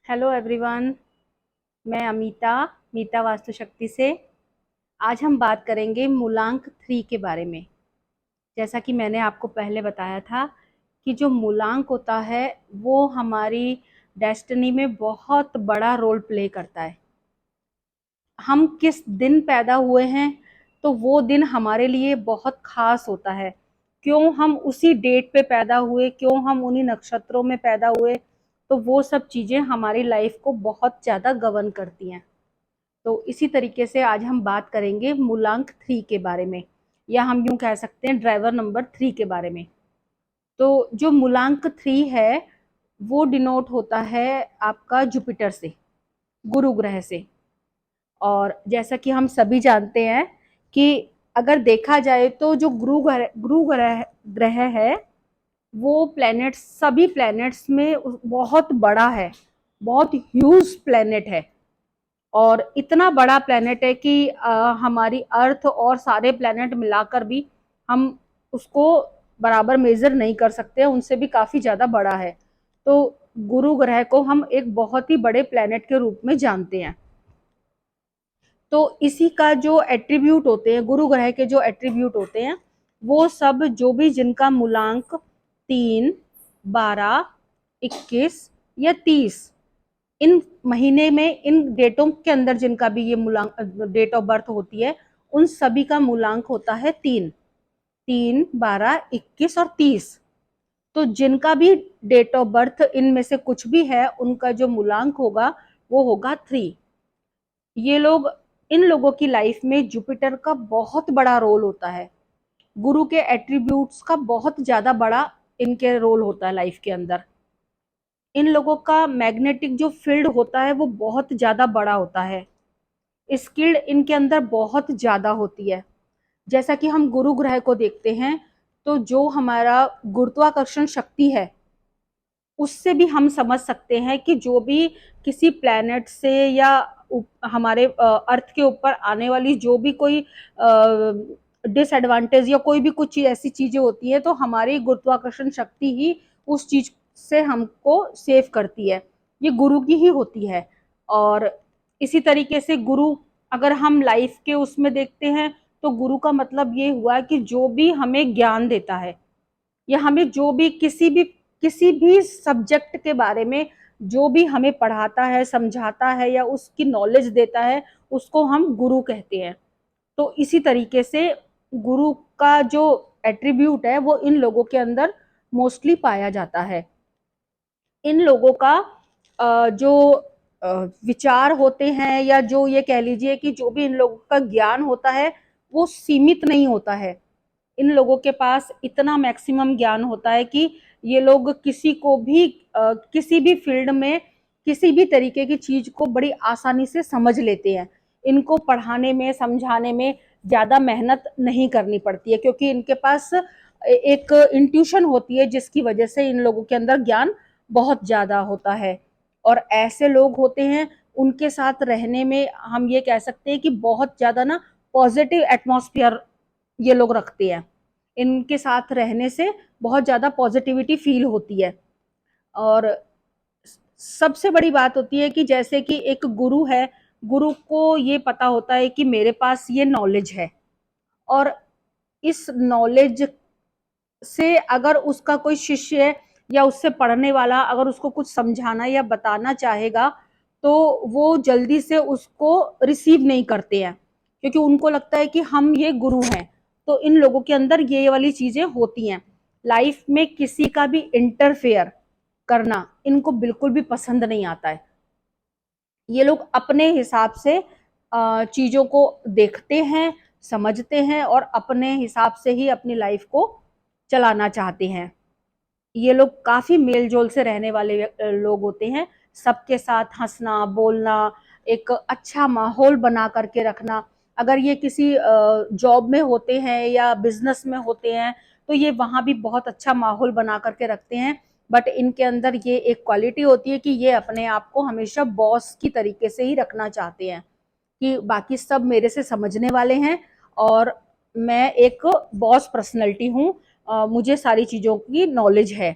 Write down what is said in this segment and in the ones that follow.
Hello everyone. मैं मीता वास्तुशक्ति से। आज हम बात करेंगे मूलांक 3 के बारे में। जैसा कि मैंने आपको पहले बताया था कि जो मूलांक होता है वो हमारी डेस्टिनी में बहुत बड़ा रोल प्ले करता है। हम किस दिन पैदा हुए हैं तो वो दिन हमारे लिए बहुत खास होता है। क्यों हम उसी डेट पे पैदा हुए, क्यों हम उन्हीं नक्षत्रों में पैदा हुए, तो वो सब चीज़ें हमारी लाइफ को बहुत ज़्यादा गवर्न करती हैं। तो इसी तरीके से आज हम बात करेंगे मूलांक 3 के बारे में, या हम यूं कह सकते हैं ड्राइवर नंबर 3 के बारे में। तो जो मूलांक 3 है वो डिनोट होता है आपका जुपिटर से, गुरु ग्रह से। और जैसा कि हम सभी जानते हैं कि अगर देखा जाए तो जो गुरु ग्रह है वो प्लैनेट्स, सभी प्लैनेट्स में बहुत बड़ा है, बहुत ह्यूज प्लैनेट है। और इतना बड़ा प्लैनेट है कि हमारी अर्थ और सारे प्लैनेट मिलाकर भी हम उसको बराबर मेजर नहीं कर सकते, उनसे भी काफी ज्यादा बड़ा है। तो गुरु ग्रह को हम एक बहुत ही बड़े प्लैनेट के रूप में जानते हैं। तो इसी का जो एट्रीब्यूट होते हैं, गुरु ग्रह के जो एट्रीब्यूट होते हैं, वो सब जो भी जिनका मूलांक 3, 12, 21 या 30, इन महीने में, इन डेटों के अंदर जिनका भी ये मूलांक डेट ऑफ बर्थ होती है, उन सभी का मूलांक होता है 3। 3, 12, 21 और 30। तो जिनका भी डेट ऑफ बर्थ इनमें से कुछ भी है, उनका जो मूलांक होगा वो होगा 3। ये लोग, इन लोगों की लाइफ में जुपिटर का बहुत बड़ा रोल होता है। गुरु के एट्रीब्यूट्स का बहुत ज्यादा बड़ा इनके रोल होता है लाइफ के अंदर। इन लोगों का मैग्नेटिक जो फील्ड होता है वो बहुत ज्यादा बड़ा होता है। स्किल्ड इनके अंदर बहुत ज्यादा होती है। जैसा कि हम गुरु ग्रह को देखते हैं तो जो हमारा गुरुत्वाकर्षण शक्ति है उससे भी हम समझ सकते हैं कि जो भी किसी प्लैनेट से या हमारे अर्थ के ऊपर आने वाली जो भी कोई डिसएडवांटेज या कोई भी कुछ ऐसी चीजें होती है, तो हमारी गुरुत्वाकर्षण शक्ति ही उस चीज से हमको सेव करती है। ये गुरु की ही होती है। और इसी तरीके से गुरु, अगर हम लाइफ के उसमें देखते हैं तो गुरु का मतलब ये हुआ कि जो भी हमें ज्ञान देता है, या हमें जो भी किसी भी सब्जेक्ट के बारे में जो भी हमें पढ़ाता है, समझाता है या उसकी नॉलेज देता है, उसको हम गुरु कहते हैं। तो इसी तरीके से गुरु का जो एट्रीब्यूट है वो इन लोगों के अंदर मोस्टली पाया जाता है। इन लोगों का जो विचार होते हैं, या जो ये कह लीजिए कि जो भी इन लोगों का ज्ञान होता है वो सीमित नहीं होता है। इन लोगों के पास इतना मैक्सिमम ज्ञान होता है कि ये लोग किसी को भी किसी भी फील्ड में किसी भी तरीके की चीज को बड़ी आसानी से समझ लेते हैं। इनको पढ़ाने में, समझाने में ज्यादा मेहनत नहीं करनी पड़ती है, क्योंकि इनके पास एक इंट्यूशन होती है जिसकी वजह से इन लोगों के अंदर ज्ञान बहुत ज्यादा होता है। और ऐसे लोग होते हैं, उनके साथ रहने में हम ये कह सकते हैं कि बहुत ज्यादा ना पॉजिटिव एटमॉस्फेयर ये लोग रखते हैं। इनके साथ रहने से बहुत ज्यादा पॉजिटिविटी फील होती है। और सबसे बड़ी बात होती है कि जैसे कि एक गुरु है, गुरु को ये पता होता है कि मेरे पास ये नॉलेज है, और इस नॉलेज से अगर उसका कोई शिष्य या उससे पढ़ने वाला अगर उसको कुछ समझाना या बताना चाहेगा, तो वो जल्दी से उसको रिसीव नहीं करते हैं, क्योंकि उनको लगता है कि हम ये गुरु हैं। तो इन लोगों के अंदर ये वाली चीजें होती हैं। लाइफ में किसी का भी इंटरफेयर करना इनको बिल्कुल भी पसंद नहीं आता है। ये लोग अपने हिसाब से चीजों को देखते हैं, समझते हैं और अपने हिसाब से ही अपनी लाइफ को चलाना चाहते हैं। ये लोग काफी मेल जोल से रहने वाले लोग होते हैं। सबके साथ हंसना बोलना, एक अच्छा माहौल बना करके रखना। अगर ये किसी जॉब में होते हैं या बिजनेस में होते हैं तो ये वहां भी बहुत अच्छा माहौल बना करके रखते हैं। बट इनके अंदर ये एक क्वालिटी होती है कि ये अपने आप को हमेशा बॉस की तरीके से ही रखना चाहते हैं, कि बाकी सब मेरे से समझने वाले हैं और मैं एक बॉस पर्सनैलिटी हूँ, मुझे सारी चीजों की नॉलेज है।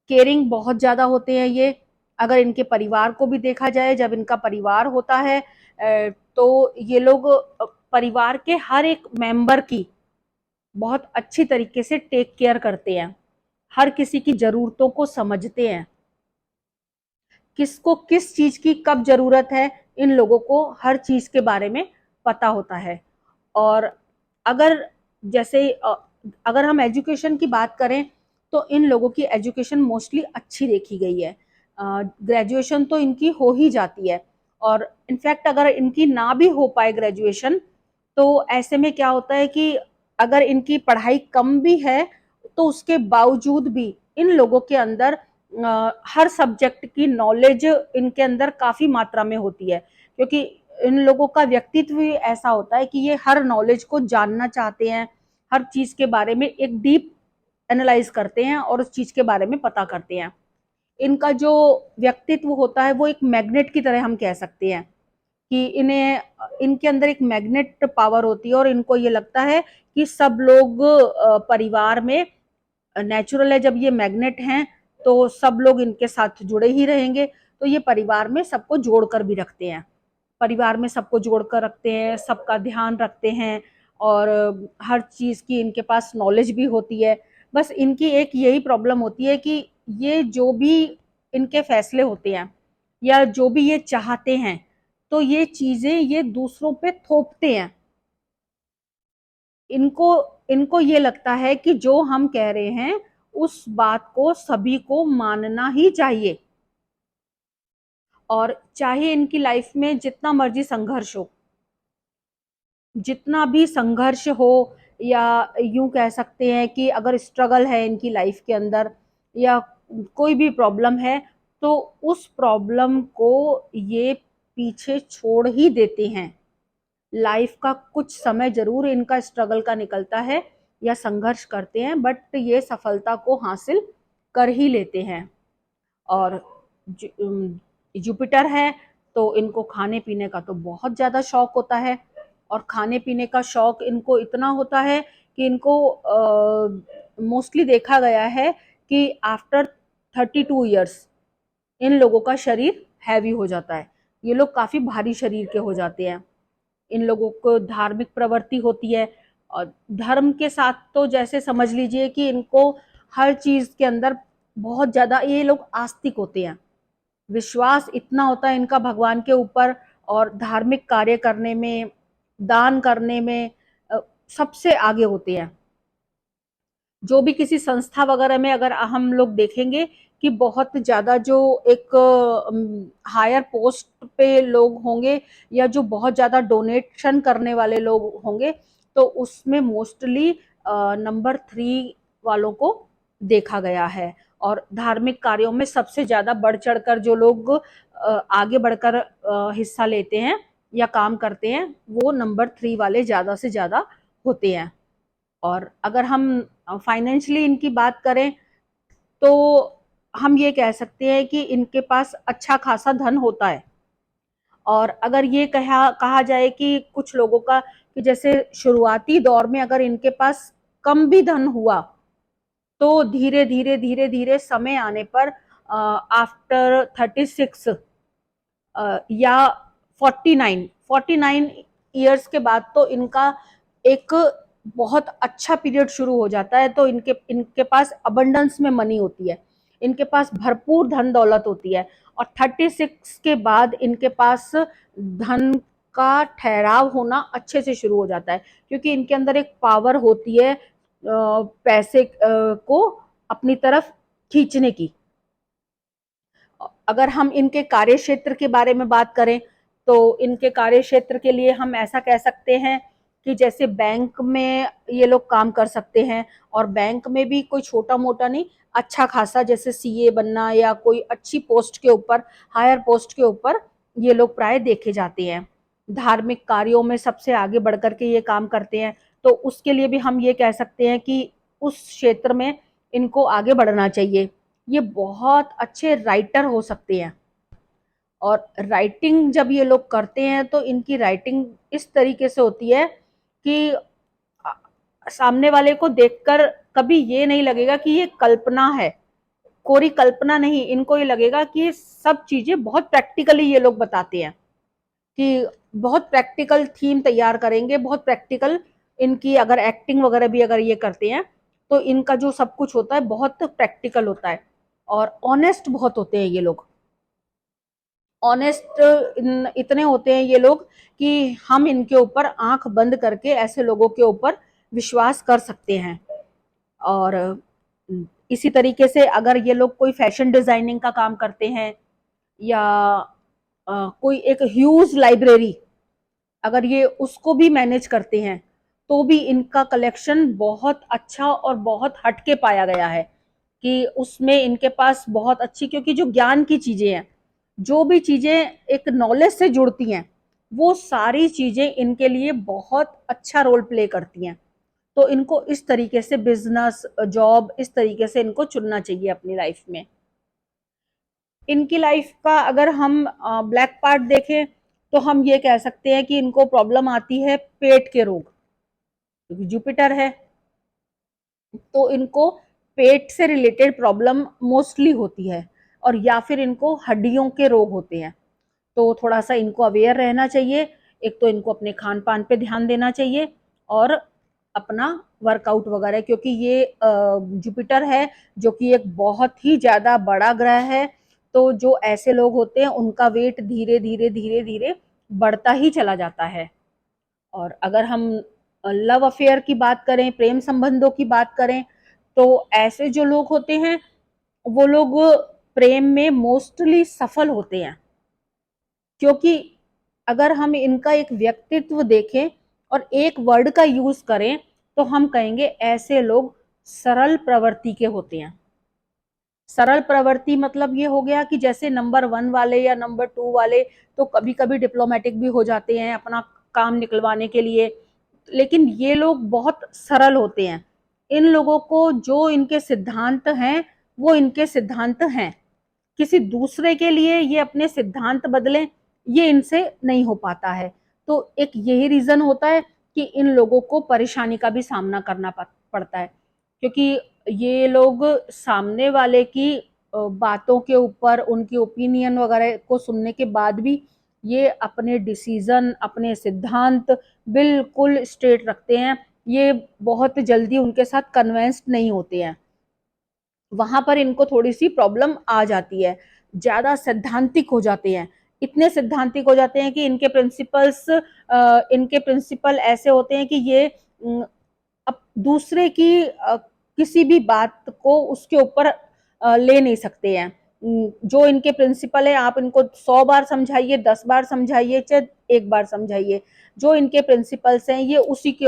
केयरिंग बहुत ज्यादा होते हैं ये। अगर इनके परिवार को भी देखा जाए, जब इनका परिवार होता है तो ये लोग परिवार के हर एक मेंबर की बहुत अच्छी तरीके से टेक केयर करते हैं, हर किसी की जरूरतों को समझते हैं, किसको किस चीज की कब जरूरत है, इन लोगों को हर चीज के बारे में पता होता है। और अगर जैसे अगर हम एजुकेशन की बात करें तो इन लोगों की एजुकेशन मोस्टली अच्छी देखी गई है। ग्रेजुएशन तो इनकी हो ही जाती है, और इनफैक्ट अगर इनकी ना भी हो पाए ग्रेजुएशन, तो ऐसे में क्या होता है कि अगर इनकी पढ़ाई कम भी है तो उसके बावजूद भी इन लोगों के अंदर हर सब्जेक्ट की नॉलेज इनके अंदर काफी मात्रा में होती है, क्योंकि इन लोगों का व्यक्तित्व भी ऐसा होता है कि ये हर नॉलेज को जानना चाहते हैं, हर चीज के बारे में एक डीप एनालाइज करते हैं और उस चीज के बारे में पता करते हैं। इनका जो व्यक्तित्व होता है वो एक मैग्नेट की तरह हम कह सकते हैं, कि इन्हें इनके अंदर एक मैग्नेट पावर होती है, और इनको ये लगता है कि सब लोग परिवार में नेचुरल है, जब ये मैग्नेट हैं तो सब लोग इनके साथ जुड़े ही रहेंगे। तो ये परिवार में सबको जोड़कर भी रखते हैं, परिवार में सबको जोड़कर रखते हैं, सबका ध्यान रखते हैं, और हर चीज की इनके पास नॉलेज भी होती है। बस इनकी एक यही प्रॉब्लम होती है कि ये जो भी इनके फैसले होते हैं या जो भी ये चाहते हैं, तो ये चीजें ये दूसरों पे थोपते हैं। इनको इनको ये लगता है कि जो हम कह रहे हैं उस बात को सभी को मानना ही चाहिए, और चाहे इनकी लाइफ में जितना मर्जी संघर्ष हो, जितना भी संघर्ष हो, या यूं कह सकते हैं कि अगर स्ट्रगल है इनकी लाइफ के अंदर या कोई भी प्रॉब्लम है, तो उस प्रॉब्लम को ये पीछे छोड़ ही देते हैं। लाइफ का कुछ समय जरूर इनका स्ट्रगल का निकलता है या संघर्ष करते हैं, बट ये सफलता को हासिल कर ही लेते हैं। और जुपिटर है तो इनको खाने पीने का तो बहुत ज्यादा शौक होता है, और खाने पीने का शौक इनको इतना होता है कि इनको मोस्टली देखा गया है कि आफ्टर 32 ईयर्स इन लोगों का शरीर हैवी हो जाता है, ये लोग काफी भारी शरीर के हो जाते हैं। इन लोगों को धार्मिक प्रवृत्ति होती है, और धर्म के साथ तो जैसे समझ लीजिए कि इनको हर चीज के अंदर बहुत ज्यादा ये लोग आस्तिक होते हैं, विश्वास इतना होता है इनका भगवान के ऊपर, और धार्मिक कार्य करने में, दान करने में सबसे आगे होते हैं। जो भी किसी संस्था वगैरह में अगर हम लोग देखेंगे कि बहुत ज्यादा जो एक हायर पोस्ट पे लोग होंगे, या जो बहुत ज्यादा डोनेशन करने वाले लोग होंगे, तो उसमें मोस्टली नंबर 3 वालों को देखा गया है। और धार्मिक कार्यों में सबसे ज्यादा बढ़ चढ़कर जो लोग आगे बढ़कर हिस्सा लेते हैं या काम करते हैं, वो नंबर 3 वाले ज्यादा से ज्यादा होते हैं। और अगर हम फाइनेंशियली इनकी बात करें तो हम ये कह सकते हैं कि इनके पास अच्छा खासा धन होता है। और अगर ये कहा कहा जाए कि कुछ लोगों का कि जैसे शुरुआती दौर में अगर इनके पास कम भी धन हुआ, तो धीरे धीरे धीरे धीरे समय आने पर आफ्टर 36 या 49 ईयर्स के बाद तो इनका एक बहुत अच्छा पीरियड शुरू हो जाता है। तो इनके इनके पास अबंडेंस में मनी होती है, इनके पास भरपूर धन दौलत होती है, और 36 के बाद इनके पास धन का ठहराव होना अच्छे से शुरू हो जाता है, क्योंकि इनके अंदर एक पावर होती है पैसे को अपनी तरफ खींचने की। अगर हम इनके कार्य क्षेत्र के बारे में बात करें तो इनके कार्य क्षेत्र के लिए हम ऐसा कह सकते हैं कि जैसे बैंक में ये लोग काम कर सकते हैं, और बैंक में भी कोई छोटा मोटा नहीं, अच्छा खासा, जैसे सीए बनना या कोई अच्छी पोस्ट के ऊपर, हायर पोस्ट के ऊपर ये लोग प्राय देखे जाते हैं। धार्मिक कार्यों में सबसे आगे बढ़ करके ये काम करते हैं, तो उसके लिए भी हम ये कह सकते हैं कि उस क्षेत्र में इनको आगे बढ़ना चाहिए। ये बहुत अच्छे राइटर हो सकते हैं, और राइटिंग जब ये लोग करते हैं तो इनकी राइटिंग इस तरीके से होती है कि सामने वाले को देखकर कभी ये नहीं लगेगा कि ये कल्पना है, कोरी कल्पना नहीं, इनको ये लगेगा कि सब चीजें बहुत प्रैक्टिकली ये लोग बताते हैं, कि बहुत प्रैक्टिकल थीम तैयार करेंगे, बहुत प्रैक्टिकल इनकी अगर एक्टिंग वगैरह भी अगर ये करते हैं तो इनका जो सब कुछ होता है बहुत प्रैक्टिकल होता है। और ऑनेस्ट बहुत होते हैं ये लोग, ऑनेस्ट इतने होते हैं ये लोग कि हम इनके ऊपर आंख बंद करके ऐसे लोगों के ऊपर विश्वास कर सकते हैं। और इसी तरीके से अगर ये लोग कोई फैशन डिजाइनिंग का काम करते हैं या कोई एक ह्यूज लाइब्रेरी अगर ये उसको भी मैनेज करते हैं तो भी इनका कलेक्शन बहुत अच्छा और बहुत हटके पाया गया है, कि उसमें इनके पास बहुत अच्छी, क्योंकि जो ज्ञान की चीजें हैं, जो भी चीजें एक नॉलेज से जुड़ती हैं, वो सारी चीजें इनके लिए बहुत अच्छा रोल प्ले करती हैं। तो इनको इस तरीके से बिजनेस जॉब इस तरीके से इनको चुनना चाहिए अपनी लाइफ में। इनकी लाइफ का अगर हम ब्लैक पार्ट देखें तो हम ये कह सकते हैं कि इनको प्रॉब्लम आती है पेट के रोग, क्योंकि जुपिटर है तो इनको पेट से रिलेटेड प्रॉब्लम मोस्टली होती है, और या फिर इनको हड्डियों के रोग होते हैं। तो थोड़ा सा इनको अवेयर रहना चाहिए, एक तो इनको अपने खान पान पे ध्यान देना चाहिए और अपना वर्कआउट वगैरह, क्योंकि ये जुपिटर है जो कि एक बहुत ही ज्यादा बड़ा ग्रह है। तो जो ऐसे लोग होते हैं उनका वेट धीरे धीरे धीरे धीरे बढ़ता ही चला जाता है। और अगर हम लव अफेयर की बात करें, प्रेम संबंधों की बात करें, तो ऐसे जो लोग होते हैं वो लोग प्रेम में मोस्टली सफल होते हैं, क्योंकि अगर हम इनका एक व्यक्तित्व देखें और एक वर्ड का यूज करें तो हम कहेंगे ऐसे लोग सरल प्रवृत्ति के होते हैं। सरल प्रवृत्ति मतलब ये हो गया कि जैसे नंबर 1 वाले या नंबर 2 वाले तो कभी कभी डिप्लोमेटिक भी हो जाते हैं अपना काम निकलवाने के लिए, लेकिन ये लोग बहुत सरल होते हैं। इन लोगों को जो इनके सिद्धांत हैं वो इनके सिद्धांत हैं, किसी दूसरे के लिए ये अपने सिद्धांत बदलें ये इनसे नहीं हो पाता है। तो एक यही रीजन होता है कि इन लोगों को परेशानी का भी सामना करना पड़ता है, क्योंकि ये लोग सामने वाले की बातों के ऊपर उनकी ओपिनियन वगैरह को सुनने के बाद भी ये अपने डिसीजन अपने सिद्धांत बिल्कुल स्ट्रेट रखते हैं। ये बहुत जल्दी उनके साथ कन्विंस्ड नहीं होते हैं, वहां पर इनको थोड़ी सी प्रॉब्लम आ जाती है, ज्यादा सैद्धांतिक हो जाते हैं, इतने सैद्धांतिक हो जाते हैं कि इनके प्रिंसिपल ऐसे होते हैं कि ये अब दूसरे की किसी भी बात को उसके ऊपर ले नहीं सकते हैं। जो इनके प्रिंसिपल है आप इनको 100 बार समझाइए 10 बार समझाइए चाहे एक बार समझाइए, जो इनके प्रिंसिपल्स हैं ये उसी के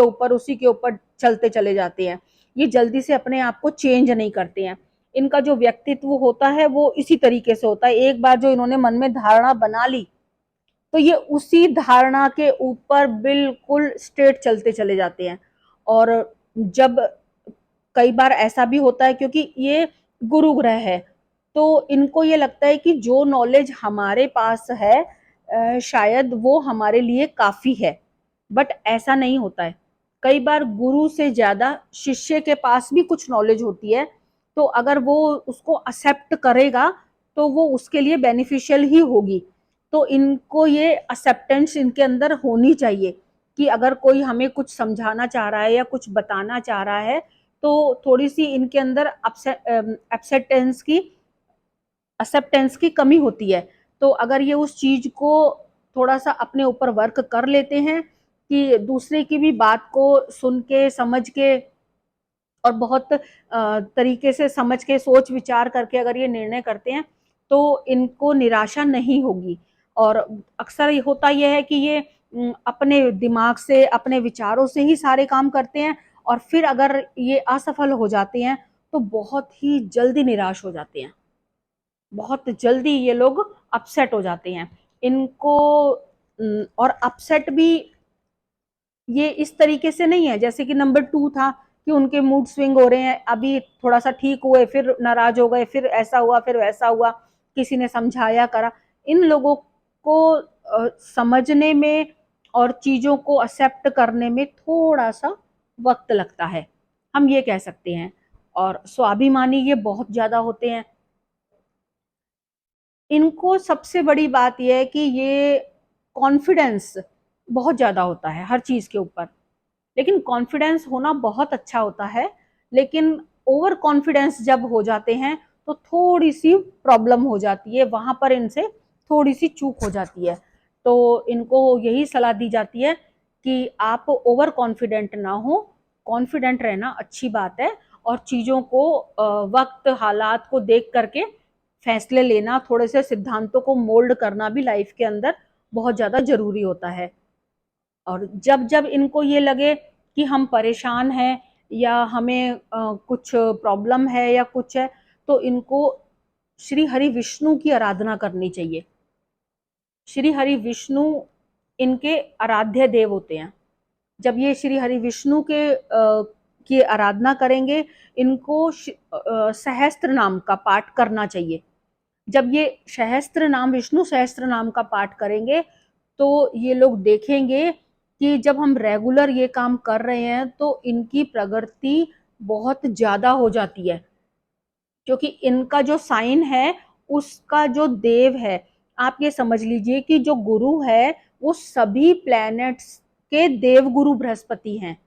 ऊपर चलते चले जाते हैं, ये जल्दी से अपने आप को चेंज नहीं करते हैं। इनका जो व्यक्तित्व होता है वो इसी तरीके से होता है, एक बार जो इन्होंने मन में धारणा बना ली तो ये उसी धारणा के ऊपर बिल्कुल स्ट्रेट चलते चले जाते हैं। और जब कई बार ऐसा भी होता है क्योंकि ये गुरु ग्रह है तो इनको ये लगता है कि जो नॉलेज हमारे पास है शायद वो हमारे लिए काफी है, बट ऐसा नहीं होता है। कई बार गुरु से ज्यादा शिष्य के पास भी कुछ नॉलेज होती है, तो अगर वो उसको एक्सेप्ट करेगा तो वो उसके लिए बेनिफिशियल ही होगी। तो इनको ये एक्सेप्टेंस इनके अंदर होनी चाहिए कि अगर कोई हमें कुछ समझाना चाह रहा है या कुछ बताना चाह रहा है तो थोड़ी सी इनके अंदर एक्सेप्टेंस की कमी होती है। तो अगर ये उस चीज को थोड़ा सा अपने ऊपर वर्क कर लेते हैं कि दूसरे की भी बात को सुन के समझ के और बहुत तरीके से समझ के सोच विचार करके अगर ये निर्णय करते हैं तो इनको निराशा नहीं होगी। और अक्सर ये होता यह है कि ये अपने दिमाग से अपने विचारों से ही सारे काम करते हैं और फिर अगर ये असफल हो जाते हैं तो बहुत ही जल्दी निराश हो जाते हैं, बहुत जल्दी ये लोग अपसेट हो जाते हैं। इनको और अपसेट भी ये इस तरीके से नहीं है जैसे कि नंबर 2 था कि उनके मूड स्विंग हो रहे हैं, अभी थोड़ा सा ठीक हुए फिर नाराज हो गए, फिर ऐसा हुआ फिर वैसा हुआ, किसी ने समझाया करा। इन लोगों को समझने में और चीजों को एक्सेप्ट करने में थोड़ा सा वक्त लगता है, हम ये कह सकते हैं। और स्वाभिमानी ये बहुत ज्यादा होते हैं, इनको सबसे बड़ी बात यह है कि ये कॉन्फिडेंस बहुत ज़्यादा होता है हर चीज़ के ऊपर। लेकिन कॉन्फिडेंस होना बहुत अच्छा होता है, लेकिन ओवर कॉन्फिडेंस जब हो जाते हैं तो थोड़ी सी प्रॉब्लम हो जाती है, वहां पर इनसे थोड़ी सी चूक हो जाती है। तो इनको यही सलाह दी जाती है कि आप ओवर कॉन्फिडेंट ना हो, कॉन्फिडेंट रहना अच्छी बात है, और चीज़ों को वक्त हालात को देख करके फैसले लेना, थोड़े से सिद्धांतों को मोल्ड करना भी लाइफ के अंदर बहुत ज़्यादा ज़रूरी होता है। और जब जब इनको ये लगे कि हम परेशान हैं या हमें कुछ प्रॉब्लम है या कुछ है, तो इनको श्री हरि विष्णु की आराधना करनी चाहिए। श्री हरि विष्णु इनके आराध्य देव होते हैं। जब ये श्री हरि विष्णु की आराधना करेंगे, इनको सहस्त्र नाम का पाठ करना चाहिए। जब ये सहस्त्र नाम, विष्णु सहस्त्र नाम का पाठ करेंगे, तो ये लोग देखेंगे कि जब हम रेगुलर ये काम कर रहे हैं तो इनकी प्रगति बहुत ज्यादा हो जाती है, क्योंकि इनका जो साइन है उसका जो देव है, आप ये समझ लीजिए कि जो गुरु है वो सभी प्लैनेट्स के देव गुरु बृहस्पति हैं,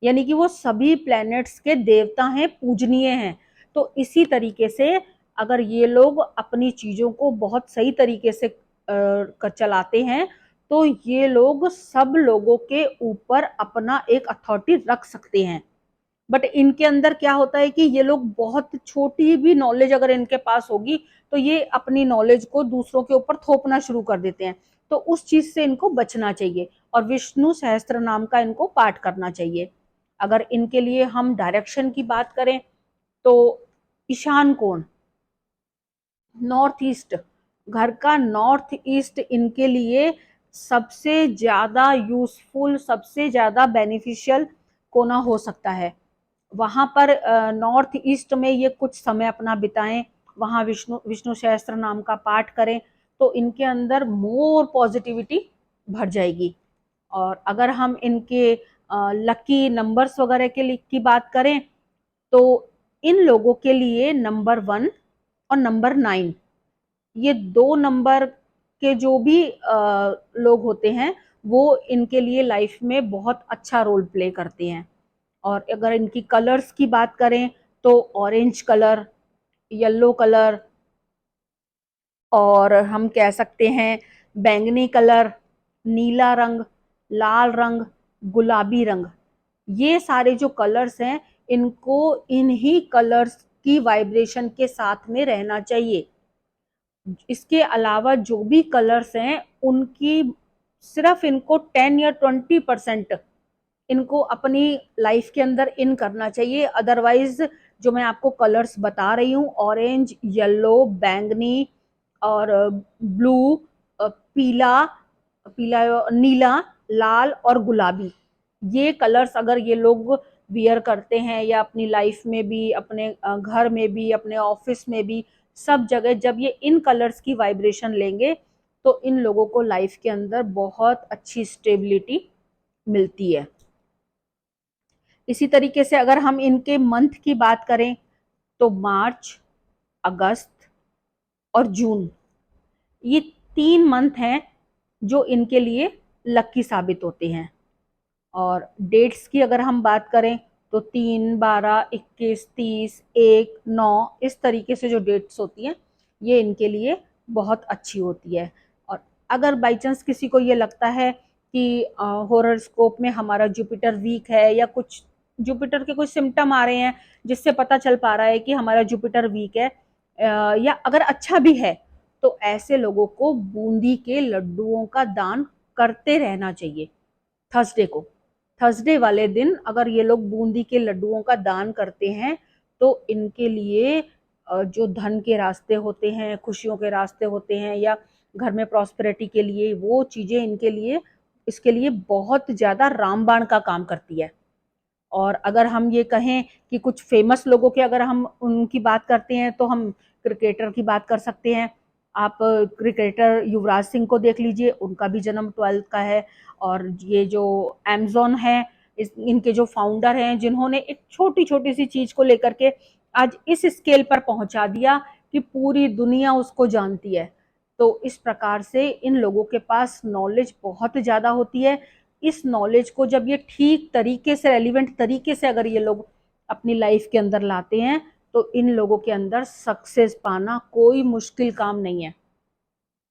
यानी कि वो सभी प्लैनेट्स के देवता हैं, पूजनीय हैं। तो इसी तरीके से अगर ये लोग अपनी चीजों को बहुत सही तरीके से चलाते हैं, तो ये लोग सब लोगों के ऊपर अपना एक अथॉरिटी रख सकते हैं। बट इनके अंदर क्या होता है कि ये लोग बहुत छोटी भी नॉलेज अगर इनके पास होगी, तो ये अपनी नॉलेज को दूसरों के ऊपर थोपना शुरू कर देते हैं। तो उस चीज से इनको बचना चाहिए, और विष्णु सहस्त्र नाम का इनको पाठ करना चाहिए। अगर इनके लिए हम डायरेक्शन की बात करें, तो ईशान कोण, नॉर्थ ईस्ट, घर का नॉर्थ ईस्ट इनके लिए सबसे ज्यादा यूजफुल, सबसे ज्यादा बेनिफिशियल कोना हो सकता है। वहां पर नॉर्थ ईस्ट में ये कुछ समय अपना बिताएं, वहां विष्णु विष्णु सहस्त्र नाम का पाठ करें, तो इनके अंदर मोर पॉजिटिविटी भर जाएगी। और अगर हम इनके लकी नंबर्स वगैरह के लिए की बात करें, तो इन लोगों के लिए नंबर 1 और नंबर 9, ये 2 नंबर के जो भी लोग होते हैं, वो इनके लिए लाइफ में बहुत अच्छा रोल प्ले करते हैं। और अगर इनकी कलर्स की बात करें, तो ऑरेंज कलर, येलो कलर, और हम कह सकते हैं बैंगनी कलर, नीला रंग, लाल रंग, गुलाबी रंग, ये सारे जो कलर्स हैं, इनको इन्हीं कलर्स की वाइब्रेशन के साथ में रहना चाहिए। इसके अलावा जो भी कलर्स हैं उनकी सिर्फ इनको 10 या 20% इनको अपनी लाइफ के अंदर इन करना चाहिए। अदरवाइज जो मैं आपको कलर्स बता रही हूँ, ऑरेंज, येलो, बैंगनी और ब्लू, पीला, पीला, नीला, लाल और गुलाबी, ये कलर्स अगर ये लोग वियर करते हैं, या अपनी लाइफ में भी, अपने घर में भी, अपने ऑफिस में भी, सब जगह जब ये इन कलर्स की वाइब्रेशन लेंगे, तो इन लोगों को लाइफ के अंदर बहुत अच्छी स्टेबिलिटी मिलती है। इसी तरीके से अगर हम इनके मंथ की बात करें, तो मार्च, अगस्त और जून, ये 3 मंथ हैं जो इनके लिए लकी साबित होते हैं। और डेट्स की अगर हम बात करें, तो 3, 12, 21, 30, 1, 9, इस तरीके से जो डेट्स होती हैं, ये इनके लिए बहुत अच्छी होती है। और अगर बाई चांस किसी को ये लगता है कि हॉरोस्कोप में हमारा जुपिटर वीक है, या कुछ जुपिटर के कुछ सिम्टम आ रहे हैं जिससे पता चल पा रहा है कि हमारा जुपिटर वीक है, या अगर अच्छा भी है, तो ऐसे लोगों को बूंदी के लड्डुओं का दान करते रहना चाहिए। थर्सडे को, थर्सडे वाले दिन अगर ये लोग बूंदी के लड्डुओं का दान करते हैं, तो इनके लिए जो धन के रास्ते होते हैं, खुशियों के रास्ते होते हैं, या घर में प्रॉस्पेरिटी के लिए, वो चीजें इनके लिए, इसके लिए बहुत ज्यादा रामबाण का काम करती है। और अगर हम ये कहें कि कुछ फेमस लोगों के अगर हम उनकी बात करते हैं, तो हम क्रिकेटर की बात कर सकते हैं। आप क्रिकेटर युवराज सिंह को देख लीजिए, उनका भी जन्म 12 का है। और ये जो अमेजोन है, इनके जो फाउंडर हैं, जिन्होंने एक छोटी छोटी सी चीज को लेकर के आज इस स्केल पर पहुंचा दिया कि पूरी दुनिया उसको जानती है। तो इस प्रकार से इन लोगों के पास नॉलेज बहुत ज़्यादा होती है। इस नॉलेज को जब ये ठीक तरीके से, रेलिवेंट तरीके से अगर ये लोग अपनी लाइफ के अंदर लाते हैं तो इन लोगों के अंदर सक्सेस पाना कोई मुश्किल काम नहीं है।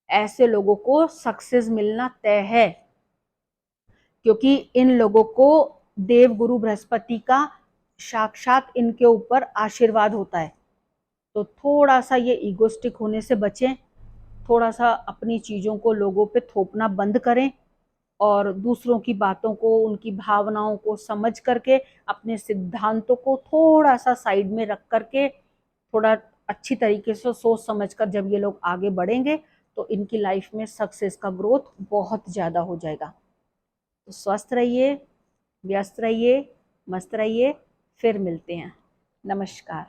ऐसे लोगों को सक्सेस मिलना तय है, क्योंकि इन लोगों को देव गुरु बृहस्पति का साक्षात इनके ऊपर आशीर्वाद होता है। तो थोड़ा सा ये ईगोस्टिक होने से बचें, थोड़ा सा अपनी चीज़ों को लोगों पे थोपना बंद करें और दूसरों की बातों को, उनकी भावनाओं को समझ करके अपने सिद्धांतों को थोड़ा सा साइड में रख करके थोड़ा अच्छी तरीके से सोच समझ कर जब ये लोग आगे बढ़ेंगे तो इनकी लाइफ में सक्सेस का ग्रोथ बहुत ज़्यादा हो जाएगा। तो स्वस्थ रहिए, व्यस्त रहिए, मस्त रहिए। फिर मिलते हैं। नमस्कार।